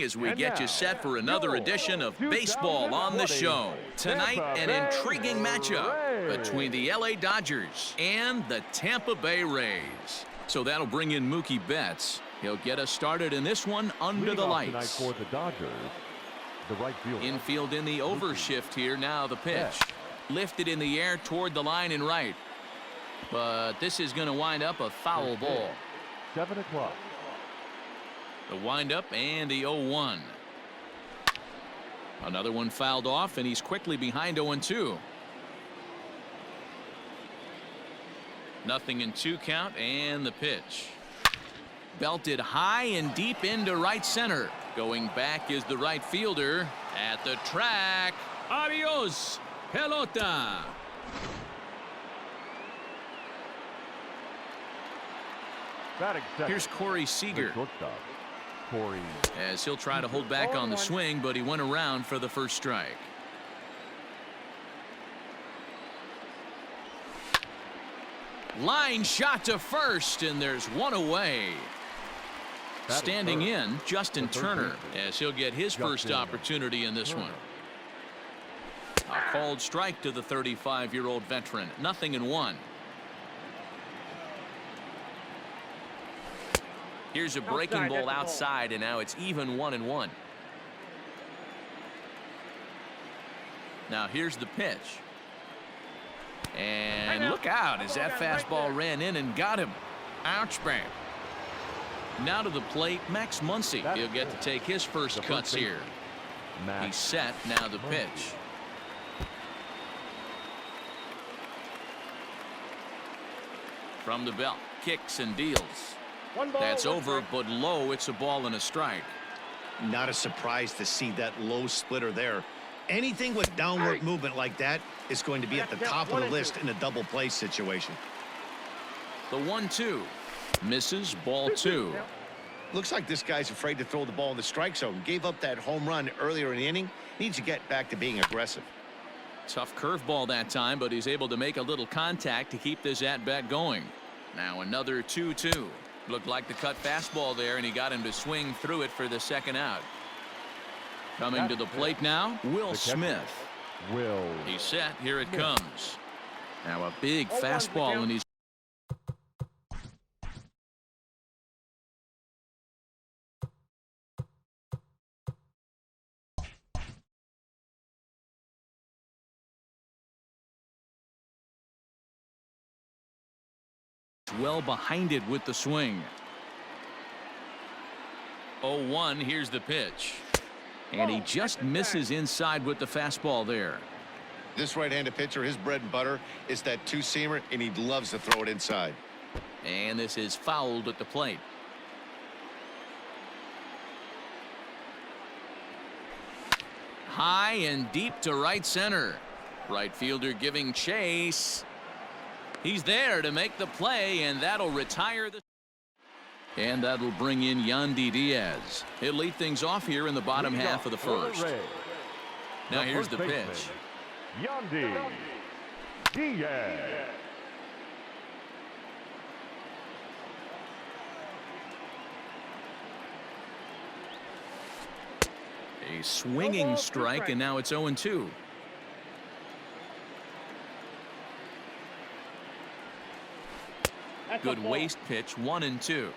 As we get you set for another edition of Baseball on the Show. Tonight, an intriguing matchup between the LA Dodgers and the Tampa Bay Rays. So that'll bring in Mookie Betts. He'll get us started in this one under the lights. For the Dodgers, the right fielder. Infield in the overshift here. Now the pitch. Lifted in the air toward the line and right. But this is going to wind up a foul ball. 7 o'clock. The windup and the 0-1. Another one fouled off, and he's quickly behind 0-2. Nothing in 2 count, and the pitch. Belted high and deep into right center. Going back is the right fielder at the track. Adios, pelota. Here's Corey Seager. As he'll try to hold back on the swing, but he went around for the first strike. Line shot to first, and there's one away. Standing in, Justin Turner, as he'll get his first opportunity in this one. A called strike to the 35-year-old veteran. 0-1. Here's a breaking ball outside, and now it's even 1-1. Now here's the pitch. And look out as that fastball ran in and got him. Ouch, bang. Now to the plate, Max Muncy. He'll get to take his first cuts here. He's set. Now the pitch. From the belt, kicks and deals. That's over, but low. It's a ball and a strike. Not a surprise to see that low splitter there. Anything with downward movement like that is going to be at the top of the list in a double play situation. The 1-2 misses, ball 2. Looks like this guy's afraid to throw the ball in the strike zone. Gave up that home run earlier in the inning. Needs to get back to being aggressive. Tough curveball that time, but he's able to make a little contact to keep this at bat going. Now another 2-2. Looked like the cut fastball there, and he got him to swing through it for the second out. Coming to the plate now, Will Smith. He's set. Here it comes. Now a big fastball, and he's well behind it with the swing. 0-1. Here's the pitch. And he just misses inside with the fastball there. This right-handed pitcher, his bread and butter is that two-seamer, and he loves to throw it inside. And this is fouled at the plate. High and deep to right center. Right fielder giving chase. He's there to make the play, and that'll retire the. And that'll bring in Yandy Diaz. He'll lead things off here in the bottom half of the first. Now here's the pitch. Yandy Diaz. A swinging strike, and now it's 0-2. Good waist pitch, 1-2.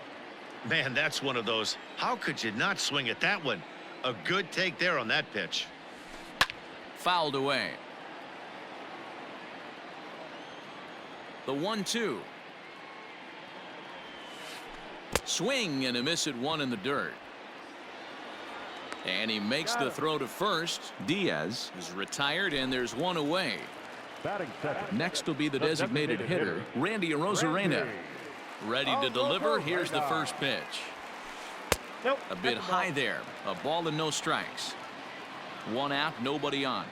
Man, that's one of those. How could you not swing at that one? A good take there on that pitch. Fouled away. The 1-2. Swing and a miss at 1 in the dirt. And he makes the throw to first. Diaz is retired, and there's 1 away. Next will be the designated hitter, Randy Arozarena. Ready to deliver. Here's the first pitch. A bit high there. A ball and no strikes. 1 out, nobody on.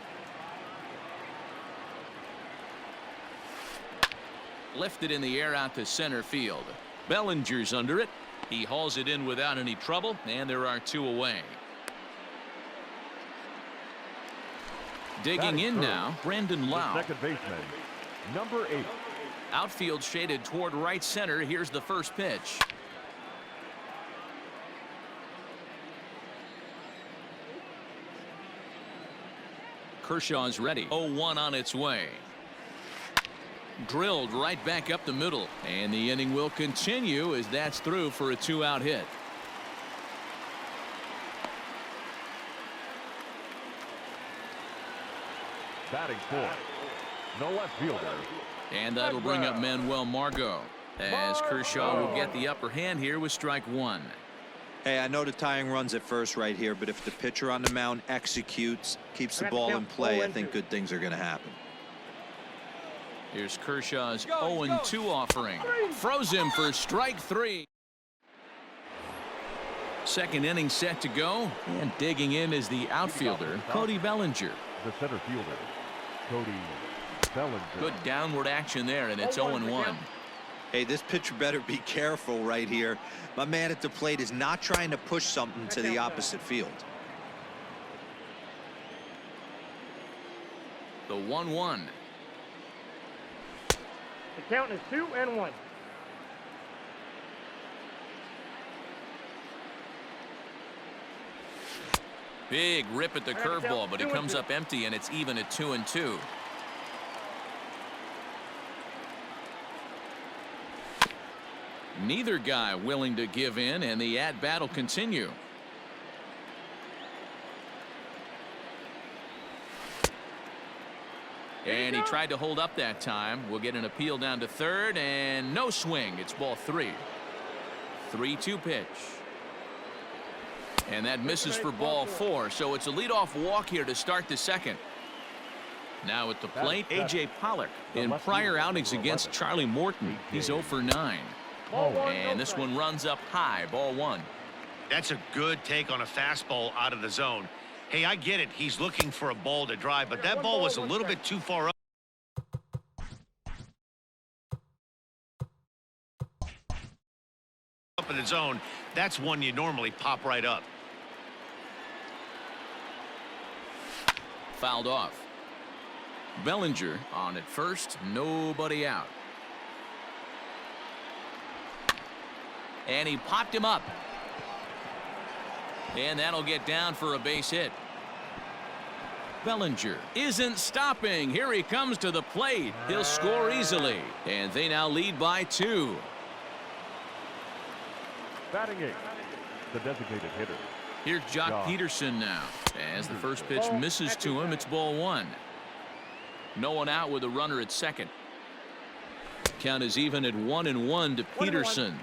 Lifted in the air out to center field. Bellinger's under it. He hauls it in without any trouble, and there are 2 away. Digging in now, Brandon Lau. Second baseman, number 8. Outfield shaded toward right center. Here's the first pitch. Kershaw's ready. 0-1 on its way. Drilled right back up the middle, and the inning will continue as that's through for a 2-out hit. Batting fourth, the left fielder. And that'll bring up Manuel Margot, as Kershaw will get the upper hand here with strike one. Hey, I know the tying runs at first right here, but if the pitcher on the mound executes, keeps the ball in play, I think good things are going to happen. Here's Kershaw's 0-2 offering. Froze him for strike three. Second inning set to go, and digging in is the outfielder, Cody Bellinger. The center fielder, Cody Bellinger. Good downward action there, and it's 0-1. Hey, this pitcher better be careful right here. My man at the plate is not trying to push something to the opposite field. The 1-1. The count is 2-1. Big rip at the curveball, but it comes up empty, and it's even at 2-2. Neither guy willing to give in, and the at-bat will continue. And he tried to hold up that time. We'll get an appeal down to third, and no swing. It's ball three. 3-2 pitch. And that misses for ball four, so it's a leadoff walk here to start the second. Now at the plate, A.J. Pollock. In prior outings against Charlie Morton, he's 0 for 9. And this one runs up high, ball one. That's a good take on a fastball out of the zone. Hey, I get it. He's looking for a ball to drive, but that ball was a little bit too far up. In the zone. That's one you normally pop right up. Fouled off. Bellinger on at first, nobody out. And he popped him up. And that'll get down for a base hit. Bellinger isn't stopping. Here he comes to the plate. He'll score easily. And they now lead by 2. Batting eighth, the designated hitter. Here's Jock Peterson now. As the first pitch misses to him, it's ball one. No one out with a runner at second. Count is even at 1-1 to Peterson.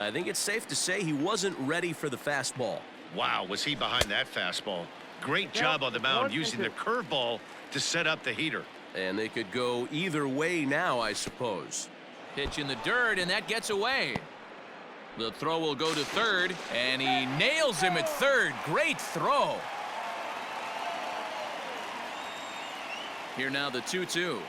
I think it's safe to say he wasn't ready for the fastball. Wow, was he behind that fastball? Great job on the mound using the curveball to set up the heater. And they could go either way now, I suppose. Pitch in the dirt, and that gets away. The throw will go to third, and he nails him at third. Great throw. Here now the 2-2.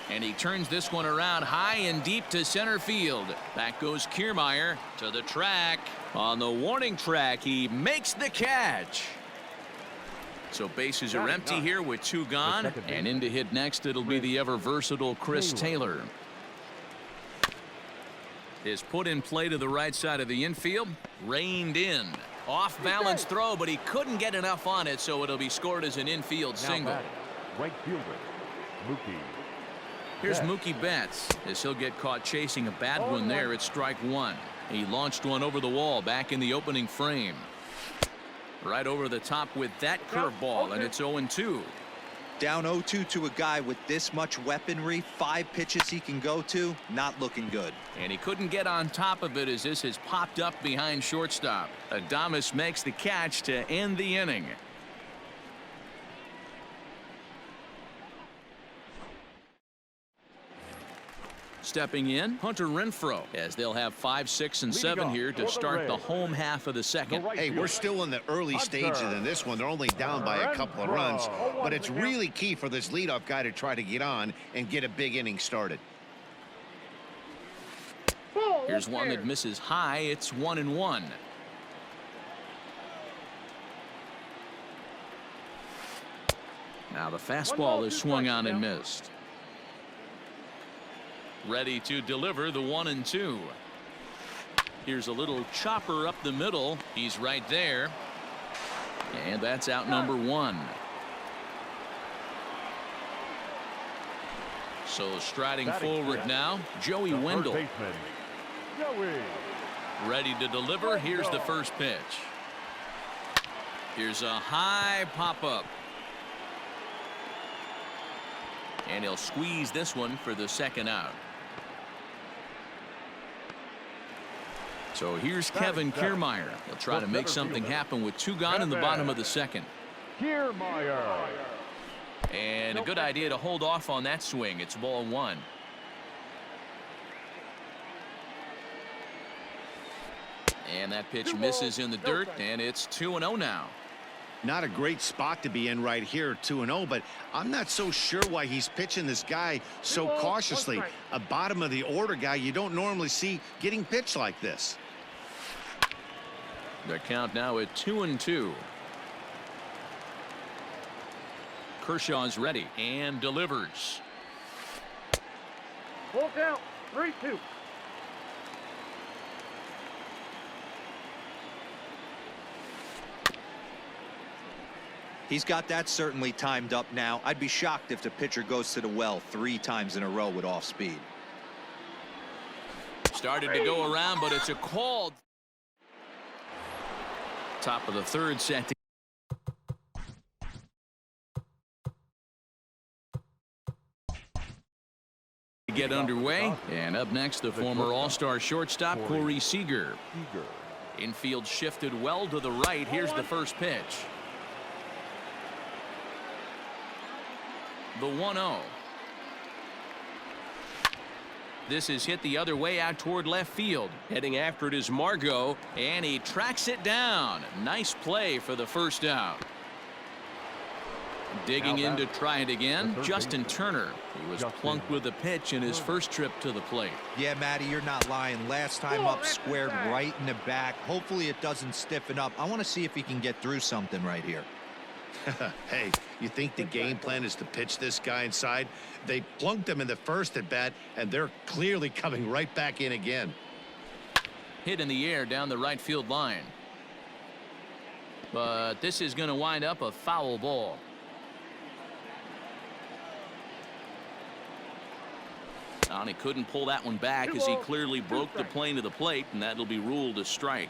And he turns this one around high and deep to center field. Back goes Kiermaier to the track. On the warning track, he makes the catch. So bases are empty here with 2 gone. And in to hit next, it'll be the ever-versatile Chris Taylor. Is put in play to the right side of the infield. Reined in. Off balance throw, but he couldn't get enough on it, so it'll be scored as an infield single. Right fielder, Mookie. Here's Mookie Betts as he'll get caught chasing a bad one there at strike one. He launched one over the wall back in the opening frame. Right over the top with that curveball, and it's 0-2. Down 0-2 to a guy with this much weaponry, 5 pitches he can go to, not looking good. And he couldn't get on top of it as this has popped up behind shortstop. Adames makes the catch to end the inning. Stepping in, Hunter Renfroe, as they'll have 5, 6, and 7 here to start the home half of the second. Hey, we're still in the early stages in this one. They're only down by a couple of runs, but it's really key for this leadoff guy to try to get on and get a big inning started. Here's one that misses high. It's 1-1. Now the fastball is swung on and missed. Ready to deliver the 1-2. Here's a little chopper up the middle. He's right there. And that's out number 1. So striding forward now, Joey Wendell. Ready to deliver. Here's the first pitch. Here's a high pop-up. And he'll squeeze this one for the second out. So here's Kevin Kiermaier. He'll try to make something happen with 2 gone in the bottom of the second. Kiermaier. And a good idea to hold off on that swing. It's ball 1. And that pitch misses in the dirt, and it's 2-0 now. Not a great spot to be in right here, 2-0, but I'm not so sure why he's pitching this guy so cautiously. A bottom of the order guy you don't normally see getting pitched like this. The count now at 2-2. Kershaw's ready and delivers. Full count, 3-2. He's got that certainly timed up now. I'd be shocked if the pitcher goes to the well 3 times in a row with off speed. Started to go around, but it's a call. Top of the 3rd set. To get underway. And up next, the former All-Star shortstop, Corey Seager. Infield shifted well to the right. Here's the first pitch. The 1-0. This is hit the other way out toward left field. Heading after it is Margot, and he tracks it down. Nice play for the first out. Digging in to try it again, Justin Turner. He was plunked with a pitch in his first trip to the plate. Yeah, Matty, you're not lying. Last time up, squared right in the back. Hopefully it doesn't stiffen up. I want to see if he can get through something right here. Hey, you think the game plan is to pitch this guy inside? They plunked him in the first at bat, and they're clearly coming right back in again. Hit in the air down the right field line. But this is going to wind up a foul ball. And he couldn't pull that one back as he clearly broke the plane of the plate, and that'll be ruled a strike.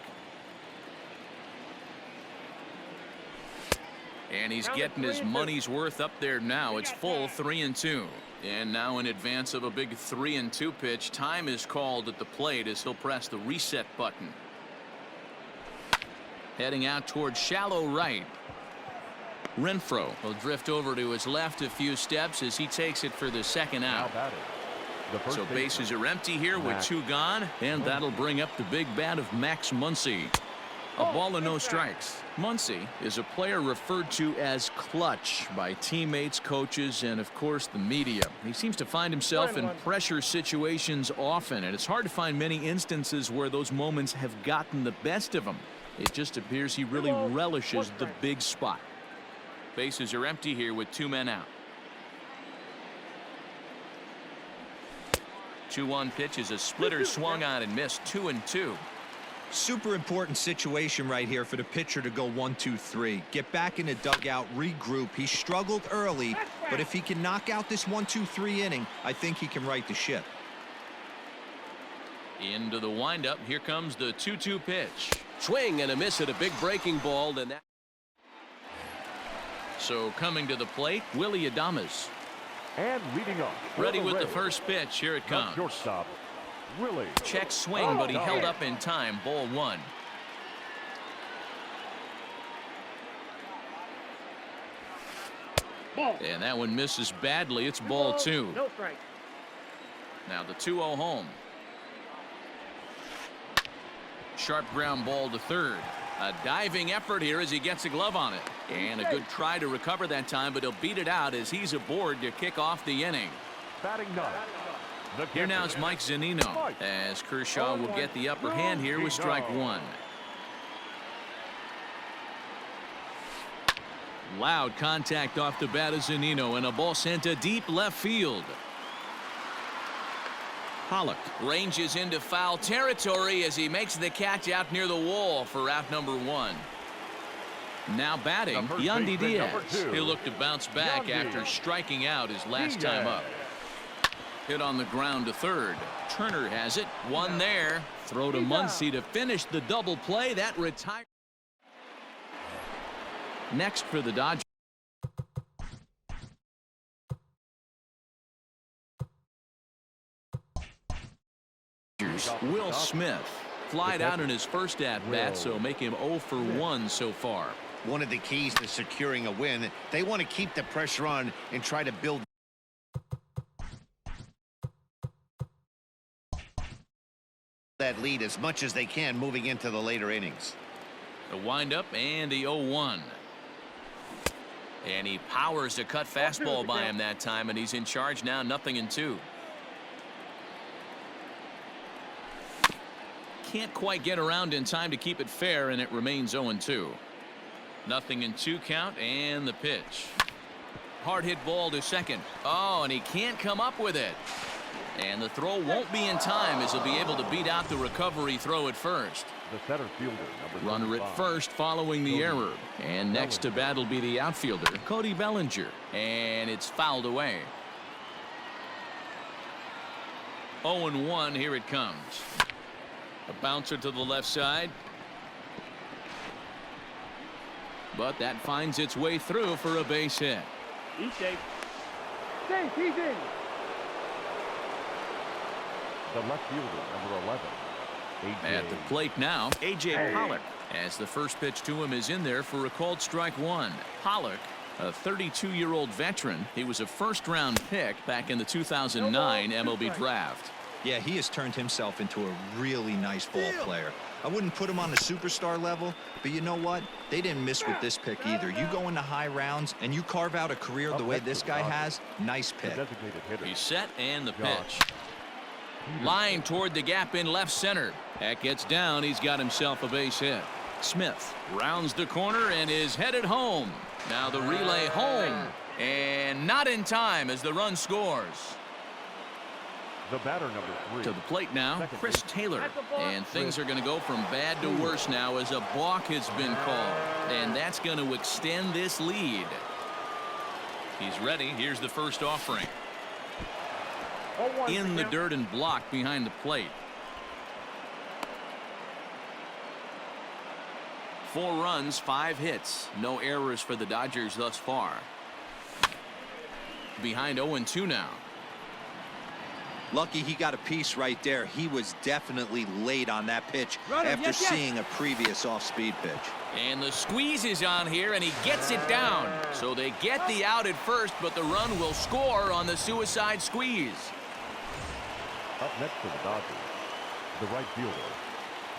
And he's getting his money's worth up there now. It's full 3-2. And now in advance of a big 3-2 pitch, time is called at the plate as he'll press the reset button. Heading out towards shallow right. Renfroe will drift over to his left a few steps as he takes it for the second out. So bases are empty here with 2 gone, and that'll bring up the big bat of Max Muncy. A ball and no strikes. Muncy is a player referred to as clutch by teammates, coaches, and of course the media. He seems to find himself in pressure situations often, and it's hard to find many instances where those moments have gotten the best of him. It just appears he really relishes the big spot. Bases are empty here with 2 men out. 2-1 pitch is a splitter swung on and missed. 2-2. Super important situation right here for the pitcher to go 1-2-3. Get back in the dugout, regroup. He struggled early, but if he can knock out this 1-2-3 inning, I think he can right the ship. Into the windup. Here comes the 2-2 pitch. Swing and a miss at a big breaking ball. And that. So coming to the plate, Willie Adames. And leading up. Ready with the first pitch. Here it comes. Shortstop, Willie. Check swing, but he held up in time. Ball 1. And that one misses badly. It's ball 2. No strike. Now the 2-0 home. Sharp ground ball to third. A diving effort here as he gets a glove on it. And a good try to recover that time, but he'll beat it out as he's aboard to kick off the inning. Batting ninth. Here now is Mike Zunino as Kershaw will get the upper hand here with strike 1. Loud contact off the bat of Zunino and a ball sent to deep left field. Pollock ranges into foul territory as he makes the catch out near the wall for out number 1. Now batting, Number Yandy baseman, number Diaz. 2. He'll look to bounce back Yandy after striking out his last Diaz. time up. Hit on the ground to third. Turner has it. One there. Throw to Muncy to finish the double play. That retire. Next for the Dodgers. Will Smith flied out in his first at-bat, so make him 0 for 1 so far. One of the keys to securing a win, they want to keep the pressure on and try to build that lead as much as they can moving into the later innings. The windup and the 0-1. And he powers a cut fastball by him that time, and he's in charge now, 0-2. Can't quite get around in time to keep it fair, and it remains 0-2. 0-2 count, and the pitch. Hard hit ball to second. Oh, and he can't come up with it. And the throw won't be in time as he'll be able to beat out the recovery throw at first. The center fielder, number Runner at 25. first following the error. And next to bat will be the outfielder, Cody Bellinger. And it's fouled away. 0-1, here it comes. A bouncer to the left side. But that finds its way through for a base hit. He's safe. Safe, he's in. The left fielder, number 11. At the plate now, A.J. Pollock, as the first pitch to him is in there for a called strike one. Pollock, a 32-year-old veteran. He was a first-round pick back in the 2009 MLB draft. Yeah, he has turned himself into a really nice ball player. I wouldn't put him on the superstar level, but you know what? They didn't miss with this pick either. You go into high rounds and you carve out a career the way this guy has. Nice pick. He's set, and the pitch. Line toward the gap in left center. That gets down. He's got himself a base hit. Smith rounds the corner and is headed home. Now the relay home, and not in time as the run scores. The batter, number 3. To the plate now, Chris Taylor. And things are going to go from bad to worse now as a balk has been called. And that's going to extend this lead. He's ready. Here's the first offering. In the dirt and blocked behind the plate. 4 runs, 5 hits. No errors for the Dodgers thus far. Behind 0-2 now. Lucky he got a piece right there. He was definitely late on that pitch after seeing a previous off-speed pitch. And the squeeze is on here, and he gets it down. So they get the out at first, but the run will score on the suicide squeeze. Up next to the Dodgers, the right fielder,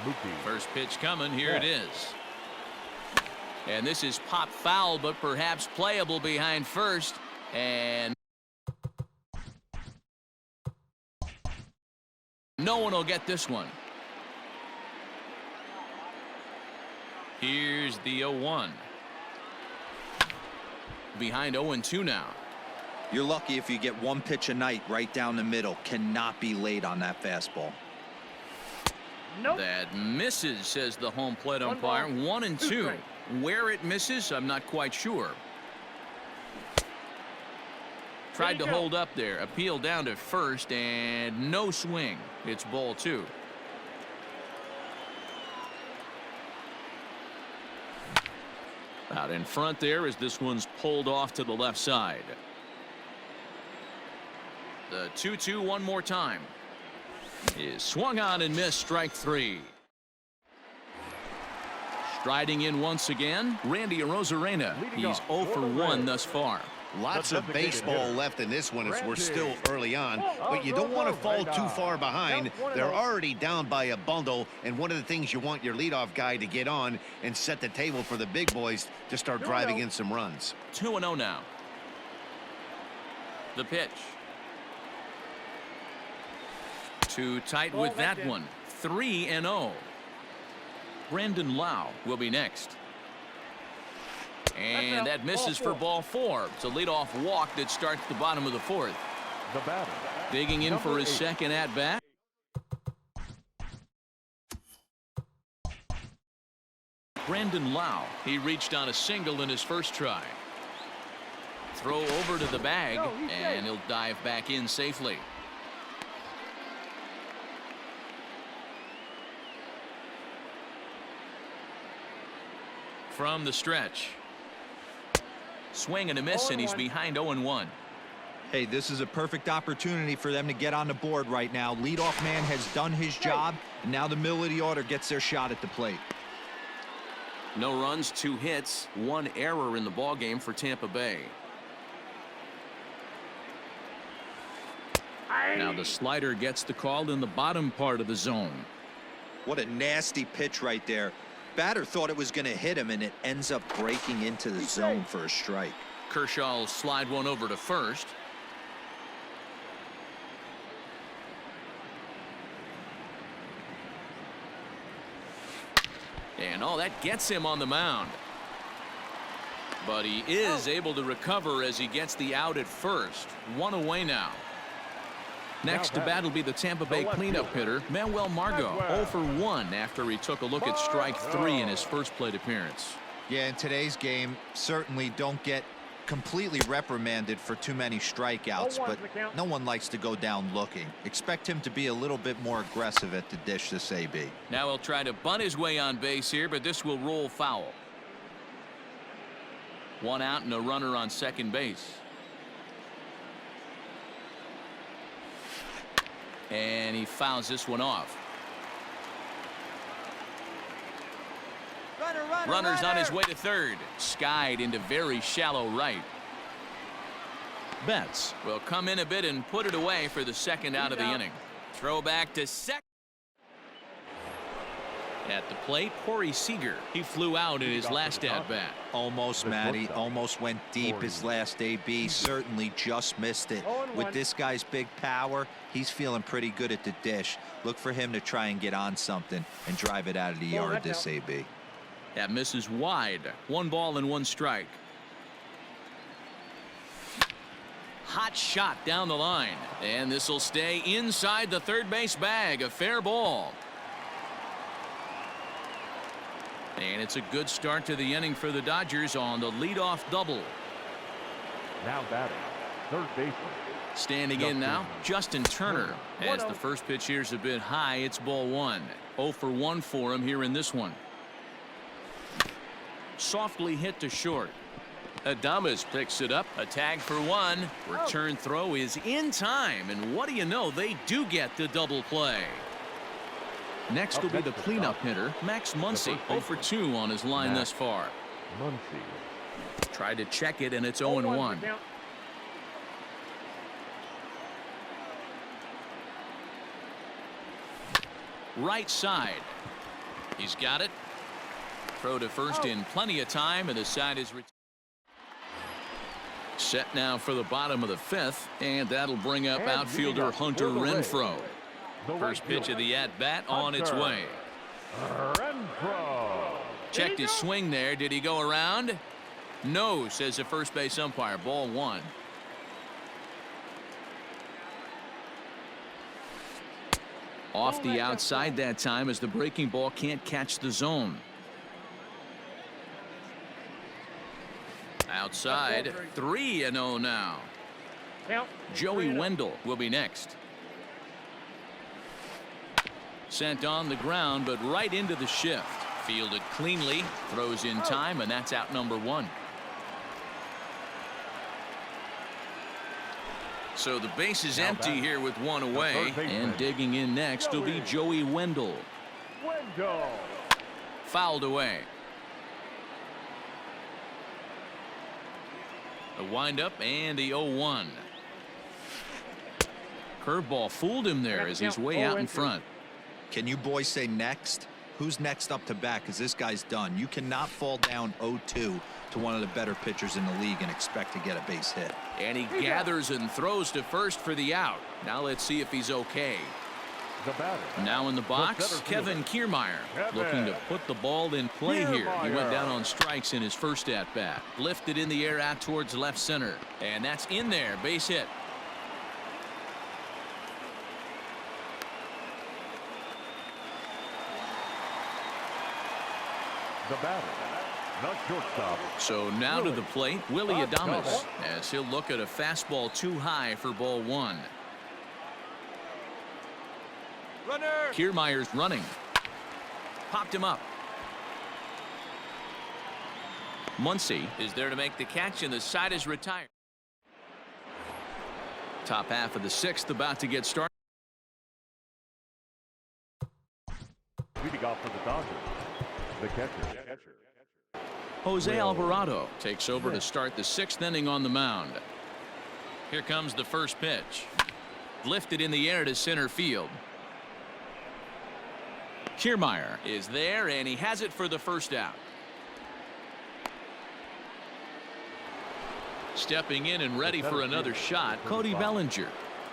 Mookie. First pitch coming. Here it is. And this is pop foul, but perhaps playable behind first. And no one will get this one. Here's the 0-1. Behind 0-2 now. You're lucky if you get one pitch a night right down the middle. Cannot be late on that fastball. Nope. That misses, says the home plate umpire. 1-2. Where it misses, I'm not quite sure. Tried to hold up there. Appeal down to first, and no swing. It's ball 2. Out in front there as this one's pulled off to the left side. The 2-2 one more time. Is swung on and missed, strike 3. Striding in once again, Randy Arozarena. He's 0 for 1 thus far. Lots of baseball left in this one as we're still early on, but you don't want to fall too far behind. They're already down by a bundle, and one of the things you want your leadoff guy to get on and set the table for the big boys to start driving in some runs. 2-0 now. The pitch. Too tight with that one. 3-0. Brandon Lau will be next. And that misses for ball 4. It's a leadoff walk that starts the bottom of the 4th. The batter, Digging in for his 8. second at bat. Brandon Lau. He reached on a single in his first try. Throw over to the bag, and he'll dive back in safely. From the stretch. Swing and a miss, and he's behind 0-1. Hey, this is a perfect opportunity for them to get on the board right now. Leadoff man has done his job, and now the middle of the order gets their shot at the plate. No runs, 2 hits, 1 error in the ballgame for Tampa Bay. Now the slider gets the call in the bottom part of the zone. What a nasty pitch right there. Batter thought it was going to hit him, and it ends up breaking into the zone for a strike. Kershaw will slide one over to first. And all that gets him on the mound. But he is able to recover as he gets the out at first. 1 away now. Next to bat will be the Tampa Bay cleanup hitter, Manuel Margot, 0 for 1 after he took a look at strike 3 in his first plate appearance. Yeah, in today's game, certainly don't get completely reprimanded for too many strikeouts, but no one likes to go down looking. Expect him to be a little bit more aggressive at the dish this AB. Now he'll try to bunt his way on base here, but this will roll foul. 1 out and a runner on second base. And he fouls this one off. Runner's on his way to third. Skied into very shallow right. Betts will come in a bit and put it away for the second out of the inning. Throw back to second. At the plate, Corey Seager. He flew out in his last at-bat. Almost, Matty. Almost went deep his last AB. Certainly just missed it. With this guy's big power, he's feeling pretty good at the dish. Look for him to try and get on something and drive it out of the yard this AB. That misses wide. 1 ball and 1 strike. Hot shot down the line. And this will stay inside the third base bag. A fair ball. And it's a good start to the inning for the Dodgers on the leadoff double. Now batting, third baseman. Standing in now, Justin Turner. As the first pitch here's a bit high, it's ball 1. 0 for 1 for him here in this one. Softly hit to short. Adames picks it up. A tag for 1. Return throw is in time. And what do you know? They do get the double play. Next will be the cleanup hitter, Max Muncy. 0 for 2 on his line thus far. Muncy. Tried to check it, and it's 0-1. Right side. He's got it. Throw to first in plenty of time, and the side is set now for the bottom of the 5th, and that'll bring up outfielder Hunter Renfroe. First pitch of the at-bat on its way. Checked his swing there. Did he go around? No, says the first base umpire. Ball 1. Off the outside that time as the breaking ball can't catch the zone. Outside, 3-0 now. Joey Wendell will be next. Sent on the ground, but right into the shift. Fielded cleanly, throws in time, and that's out number 1. So the base is empty here with 1 away, and digging in next will be Joey Wendell. Fouled away. A windup and the 0-1. Curveball fooled him there as he's way out in front. Can you boys say next? Who's next up to bat? Because this guy's done. You cannot fall down 0-2 to one of the better pitchers in the league and expect to get a base hit. And he gathers and throws to first for the out. Now let's see if he's okay. Now in the box, Kevin Kiermaier looking to put the ball in play here. He went down on strikes in his first at-bat. Lifted in the air out towards left center. And that's in there. Base hit. The batter, the shortstop. So now to the plate, Willie Bob Adames, Gobble. as he'll look at a fastball too high for ball one. Runner. Kiermaier's running. Popped him up. Muncy is there to make the catch, and the side is retired. Top half of the sixth about to get started. Leading off for the Dodgers, the catcher. Jose Alvarado takes over to start the sixth inning on the mound. Here comes the first pitch. Lifted in the air to center field. Kiermaier is there, and he has it for the first out. Stepping in and ready for another shot, Cody Bellinger.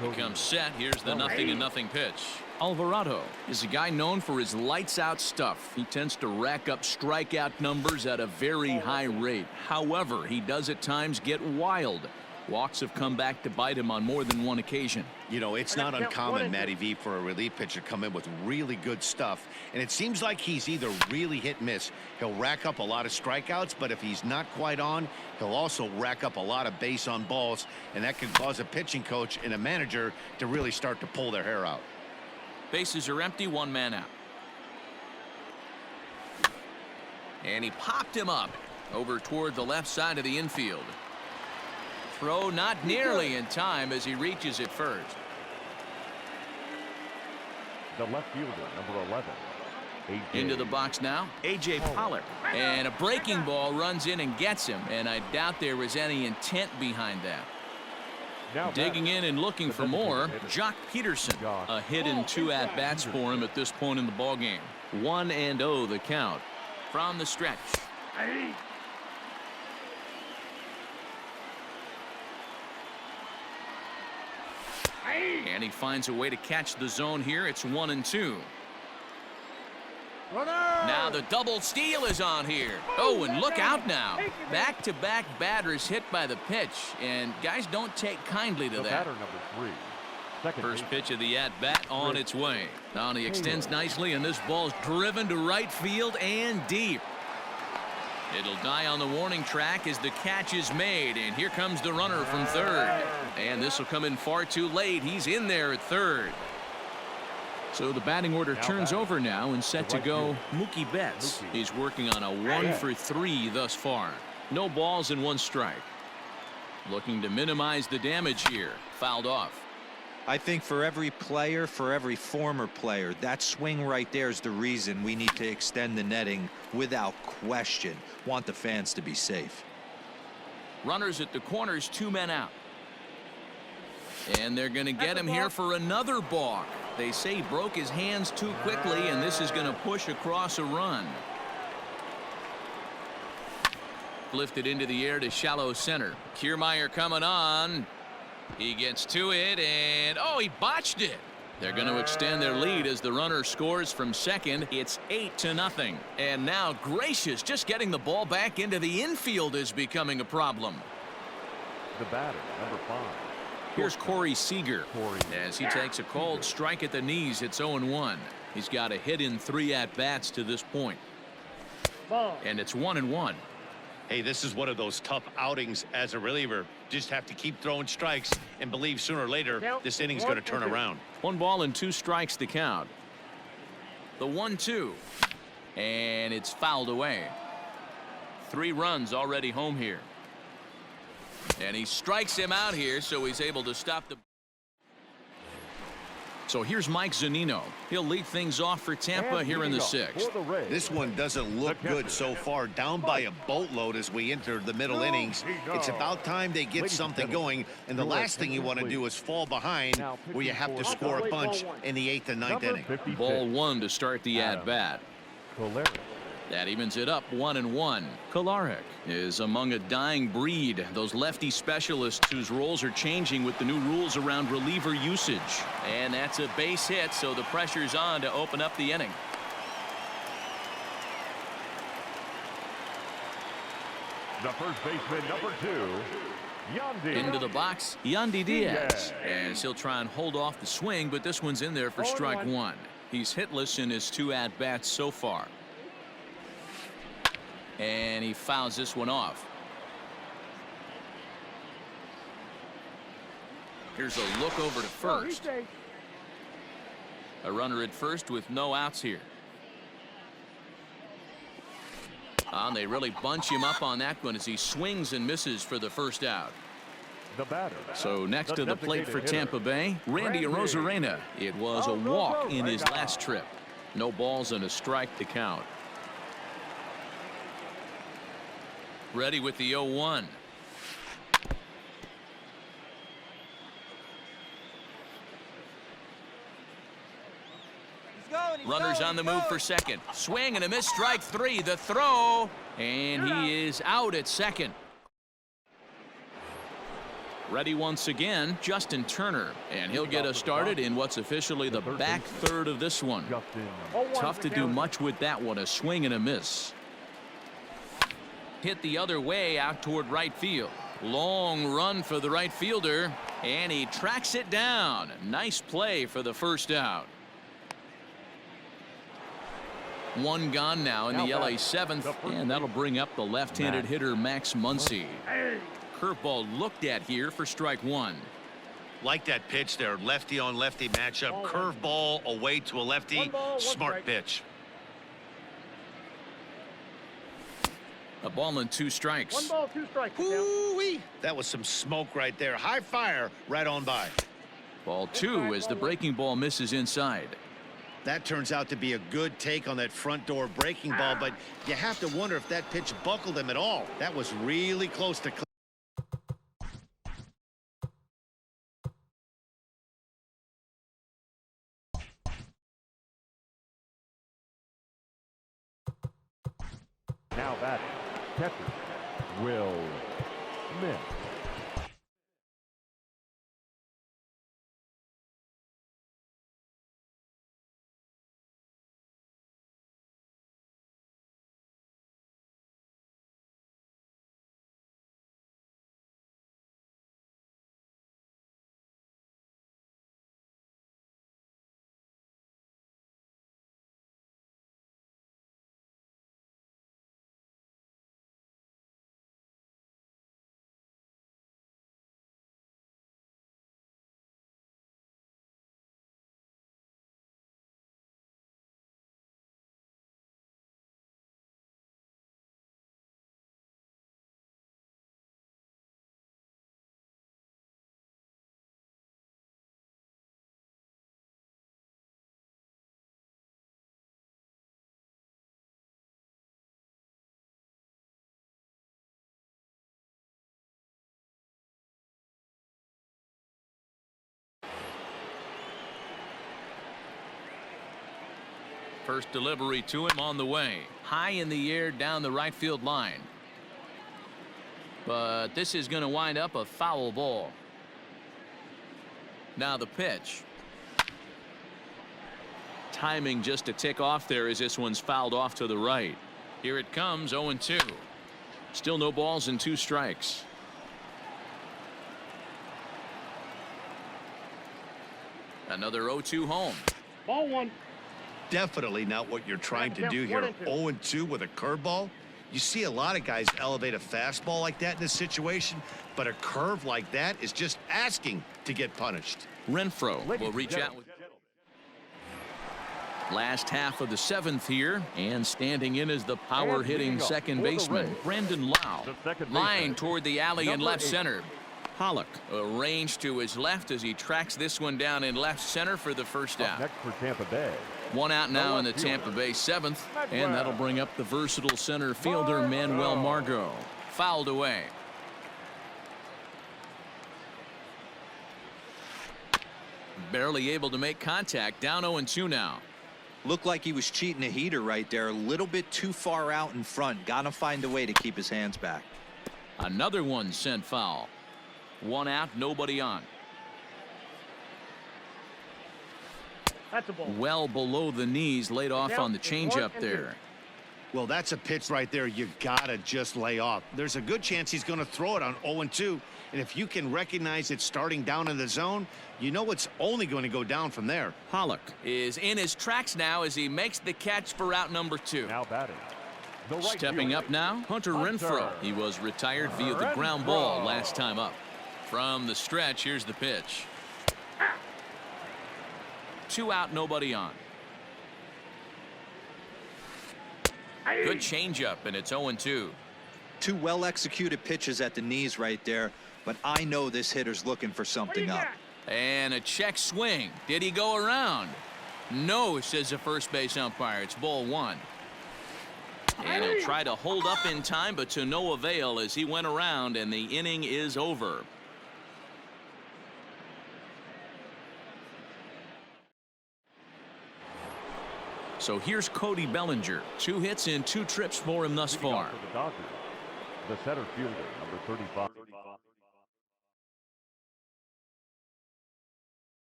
He comes set. Here's the 0-0 pitch. Alvarado is a guy known for his lights-out stuff. He tends to rack up strikeout numbers at a very high rate. However, he does at times get wild. Walks have come back to bite him on more than one occasion. You know, it's not uncommon, Matty V, for a relief pitcher to come in with really good stuff. And it seems like he's either really hit and miss. He'll rack up a lot of strikeouts, but if he's not quite on, he'll also rack up a lot of base on balls. And that can cause a pitching coach and a manager to really start to pull their hair out. Bases are empty, one man out. And he popped him up over toward the left side of the infield. Throw not nearly in time as he reaches it first. The left fielder, number 11. Into the box now, A.J. Pollock. And a breaking ball runs in and gets him. And I doubt there was any intent behind that. Now Digging in and looking for more, Jock Peterson. A hit and 2 at-bats for him at this point in the ballgame. 1-0 the count. From the stretch. And he finds a way to catch the zone here. It's 1-2. Runner. Now the double steal is on here. Oh, and look out now. Back-to-back batters hit by the pitch, and guys don't take kindly to The that. batter, number 3. Second First base. pitch of the at-bat on its way. Now he extends nicely, and this ball's driven to right field and deep. It'll die on the warning track as the catch is made, and here comes the runner from third. And this will come in far too late. He's in there at third. So the batting order turns over now and set to go Mookie Betts. He's working on a 1-for-3 thus far. No balls and 1 strike. Looking to minimize the damage here. Fouled off. I think for every player, for every former player, that swing right there is the reason we need to extend the netting without question. Want the fans to be safe. Runners at the corners, 2 men out. And they're going to get him here for another balk. They say he broke his hands too quickly, and this is going to push across a run. Lifted into the air to shallow center. Kiermaier coming on. He gets to it, and oh, he botched it. They're going to extend their lead as the runner scores from second. It's 8-0. And now Gracious just getting the ball back into the infield is becoming a problem. The batter, number 5. Here's Corey Seager as he takes a cold strike at the knees. It's 0-1. He's got a hit in 3 at-bats to this point. And it's 1-1. Hey, this is one of those tough outings as a reliever. Just have to keep throwing strikes and believe sooner or later this inning's going to turn around. 1 ball and 2 strikes to count. The 1-2. And it's fouled away. 3 runs already home here. And he strikes him out here, so he's able to stop the. So here's Mike Zunino. He'll lead things off for Tampa here in the 6th. This one doesn't look good so far. Down by a boatload as we enter the middle innings. It's about time they get something going. And the last thing you want to do is fall behind where you have to score a bunch in the 8th and 9th inning. Ball 1 to start the at-bat. That evens it up 1-1. Kolarek is among a dying breed. Those lefty specialists whose roles are changing with the new rules around reliever usage. And that's a base hit, so the pressure's on to open up the inning. The first baseman, number 2, Yandy. Into the box, Yandy Diaz. As he'll try and hold off the swing, but this one's in there for strike 1. He's hitless in his 2 at-bats so far. And he fouls this one off. Here's a look over to first. A runner at first with no outs here. And they really bunch him up on that one as he swings and misses for the first out. The batter. So next the to the plate for designated Tampa Bay, Randy Arozarena. It was a walk in his last trip. No balls and a strike to count. Ready with the 0-1. Runners on the move for second. Swing and a miss, strike three. The throw, and he is out at second. Ready once again, Justin Turner, and he'll get us started in what's officially the back third of this one. Tough to do much with that one, a swing and a miss. Hit the other way out toward right field. Long run for the right fielder, and he tracks it down. Nice play for the first out. One gone now in the LA seventh, and that'll bring up the left-handed hitter Max Muncy. Curveball looked at here for strike one. Like that pitch there, lefty on lefty matchup, curveball away to a lefty, smart pitch. A ball and two strikes. 1 ball, 2 strikes. Ooh-wee. That was some smoke right there. High fire right on by. Ball two as the breaking ball misses inside. That turns out to be a good take on that front door breaking ball, but you have to wonder if that pitch buckled him at all. That was really close to. Now batting, catcher, Will Smith. First delivery to him on the way. High in the air down the right field line. But this is going to wind up a foul ball. Now the pitch. Timing just a tick off there as this one's fouled off to the right. Here it comes, 0-2. Still no balls and 2 strikes. Another 0-2 home. Ball 1. Definitely not what you're trying to do here. 0-2 with a curveball. You see a lot of guys elevate a fastball like that in this situation, but a curve like that is just asking to get punished. Renfroe will reach out with last half of the 7th here, and standing in is the power hitting second baseman Brandon Lau. Line toward the alley in left center. Pollock arranged to his left as he tracks this one down in left center for the first out. Next for Tampa Bay. One out now in the Tampa Bay 7th, and that'll bring up the versatile center fielder Manuel Margot. Fouled away. Barely able to make contact. Down 0-2 now. Looked like he was cheating a heater right there. A little bit too far out in front. Gotta find a way to keep his hands back. Another one sent foul. One out, nobody on. That's a ball. Well below the knees, laid off on the changeup there. Well, that's a pitch right there you gotta just lay off. There's a good chance he's going to throw it on 0-2, and if you can recognize it starting down in the zone, you know it's only going to go down from there. Pollock is in his tracks now as he makes the catch for out number 2. Now batting, The right Stepping fielder, up now, Hunter Renfroe. He was retired via the ground ball last time up. From the stretch, here's the pitch. 2 out, nobody on. Good changeup, and it's 0-2. 2 well-executed pitches at the knees right there, but I know this hitter's looking for something up. And a check swing. Did he go around? No, says the first base umpire. It's ball 1. And he'll try to hold up in time, but to no avail as he went around, and the inning is over. So here's Cody Bellinger. 2 hits in 2 trips for him thus far. For the Dodgers, the center fielder, number 35.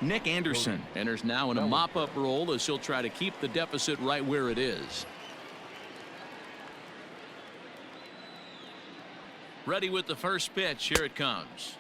Nick Anderson enters now in a mop-up role as he'll try to keep the deficit right where it is. Ready with the first pitch. Here it comes.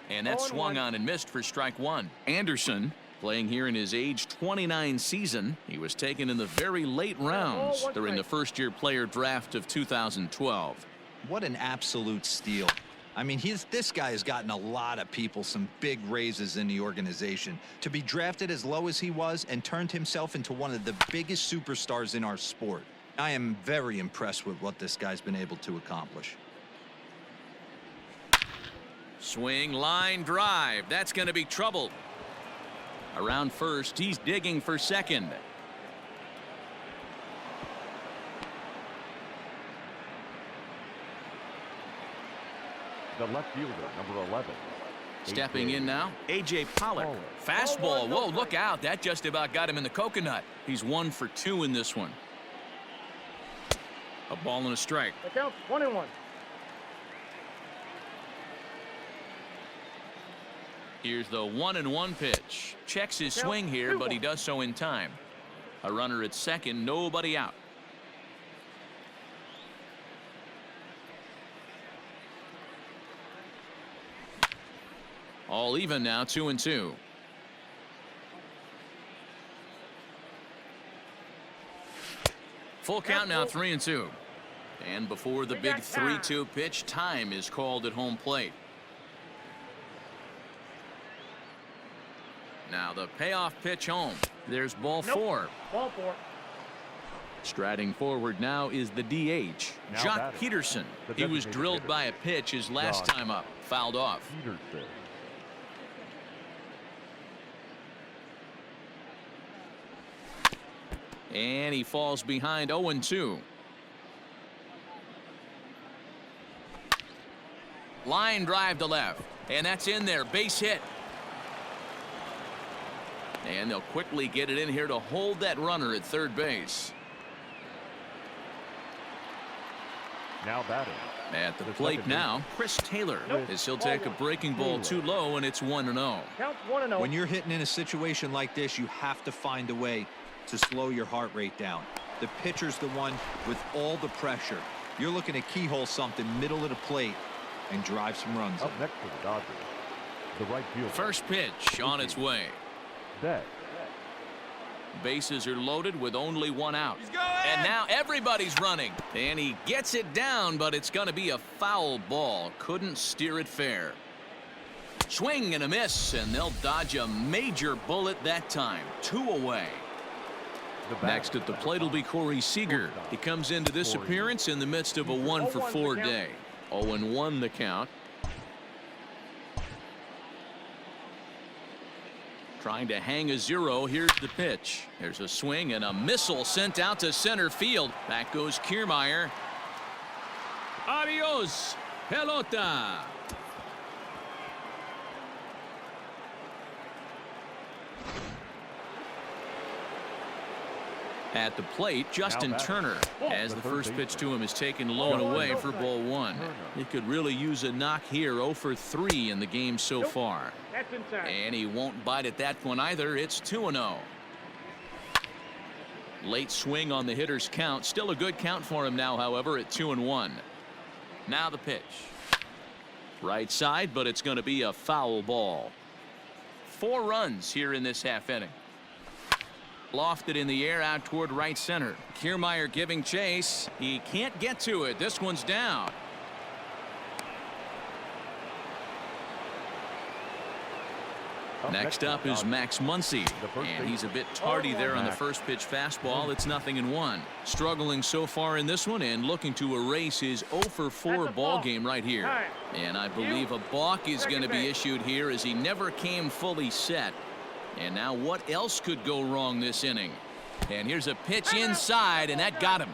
And that swung on and missed for strike 1. Anderson playing here in his age 29 season. He was taken in the very late rounds during the first-year player draft of 2012. What an absolute steal. I mean, this guy has gotten a lot of people some big raises in the organization. To be drafted as low as he was and turned himself into one of the biggest superstars in our sport. I am very impressed with what this guy's been able to accomplish. Swing, line drive. That's going to be trouble. Around first, he's digging for second. The left fielder, number 11. Stepping in now, A.J. Pollock. Fastball. Whoa, look out. That just about got him in the coconut. He's 1 for 2 in this one. A ball and a strike. It counts 1-1. Here's the 1-1 pitch. Checks his swing here, but he does so in time. A runner at second, nobody out. All even now, 2-2. Full count now, 3-2. And before the big 3-2 pitch, time is called at home plate. Now the payoff pitch home. There's ball 4. Ball 4. Striding forward now is the DH, Jock Peterson. He was drilled by a pitch his last time up. Fouled off. Peterson. And he falls behind 0-2. Line drive to left. And that's in there. Base hit. And they'll quickly get it in here to hold that runner at third base. Now batting. At the plate now, Chris Taylor, as he'll take a breaking ball too low, and it's 1-0. Counts 1-0. When you're hitting in a situation like this, you have to find a way to slow your heart rate down. The pitcher's the one with all the pressure. You're looking to keyhole something middle of the plate and drive some runs. Up next for the Dodgers, the right fielder. First pitch on its way. Dead. Bases are loaded with only 1 out. And now everybody's running. And he gets it down, but it's going to be a foul ball. Couldn't steer it fair. Swing and a miss, and they'll dodge a major bullet that time. 2 away. Next at the plate will be Corey Seager. He comes into this appearance in the midst of a 1 for 4 day. 0-1 the count. Trying to hang a 0. Here's the pitch. There's a swing and a missile sent out to center field. Back goes Kiermaier. Adios, pelota. At the plate, Justin Turner, as the first pitch to him is taken low and away for ball 1. He could really use a knock here. 0 for 3 in the game so far. That's inside. And he won't bite at that one either. It's 2-0. Late swing on the hitter's count. Still a good count for him now, however, at 2-1. Now the pitch. Right side, but it's going to be a foul ball. 4 runs here in this half inning. Lofted in the air out toward right center. Kiermaier giving chase. He can't get to it. This one's down. Next up is Max Muncy, and he's a bit tardy there on the first pitch fastball. It's 0-1. Struggling so far in this one and looking to erase his 0 for 4 ball game right here. And I believe a balk is going to be issued here as he never came fully set. And now what else could go wrong this inning? And here's a pitch inside, and that got him.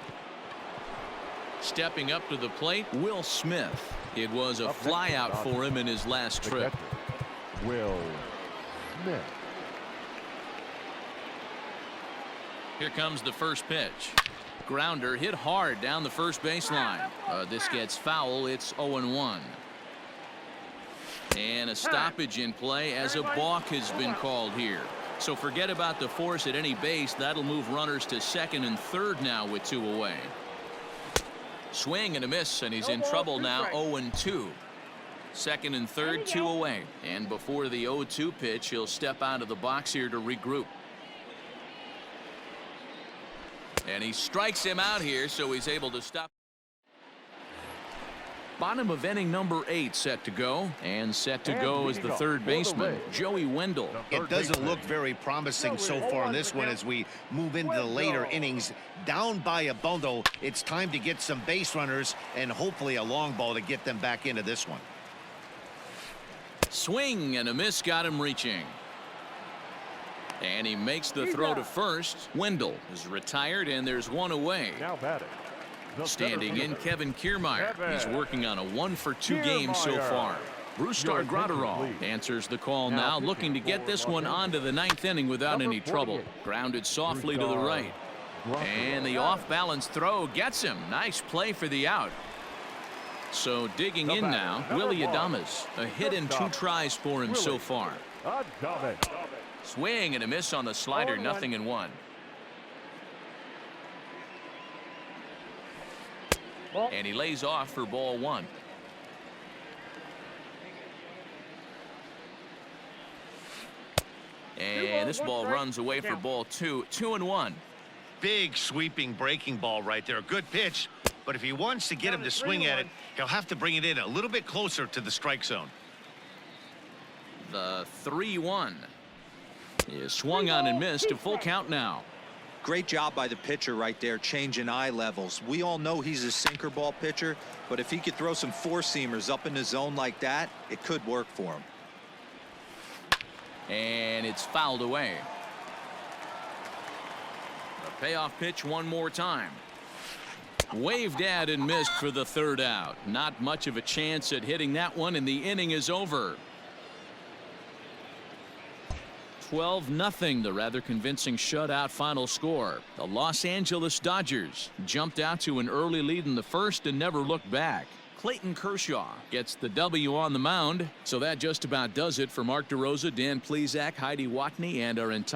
Stepping up to the plate, Will Smith. It was a flyout for him in his last trip. Will Smith. Here comes the first pitch. Grounder hit hard down the first baseline. This gets foul. It's 0-1. And a stoppage in play as a balk has been called here. So forget about the force at any base. That'll move runners to second and third now with 2 away. Swing and a miss, and he's in trouble now. 0-2. Second and third, 2 away. And before the 0-2 pitch, he'll step out of the box here to regroup. And he strikes him out here, so he's able to stop. Bottom of inning number 8 set to go, and set to go is the third baseman, Joey Wendell. It doesn't look very promising so far in this one as we move into the later innings. Down by a bundle, it's time to get some base runners and hopefully a long ball to get them back into this one. Swing and a miss got him reaching. And he makes the throw to first. Wendell is retired, and there's 1 away. Now batting. Standing in, Kevin Kiermaier. He's working on a 1 for 2 game so far. Bruce Gratterall answers the call now, looking to get this one onto the 9th inning without any trouble. Grounded softly to the right. And the off-balance throw gets him. Nice play for the out. So digging in now, Willie Adames. A hit in 2 tries for him so far. Swing and a miss on the slider, 0-1. And he lays off for ball 1. And this ball runs away for ball 2. 2-1. Big sweeping breaking ball right there. Good pitch. But if he wants to get him to swing at it, he'll have to bring it in a little bit closer to the strike zone. The 3-1 is swung on and missed. A full count now. Great job by the pitcher right there, changing eye levels. We all know he's a sinker ball pitcher, but if he could throw some 4-seamers up in the zone like that, it could work for him. And it's fouled away. The payoff pitch one more time. Waved at and missed for the 3rd out. Not much of a chance at hitting that one, and the inning is over. 12-0, the rather convincing shutout final score. The Los Angeles Dodgers jumped out to an early lead in the first and never looked back. Clayton Kershaw gets the W on the mound. So that just about does it for Mark DeRosa, Dan Plesac, Heidi Watney, and our entire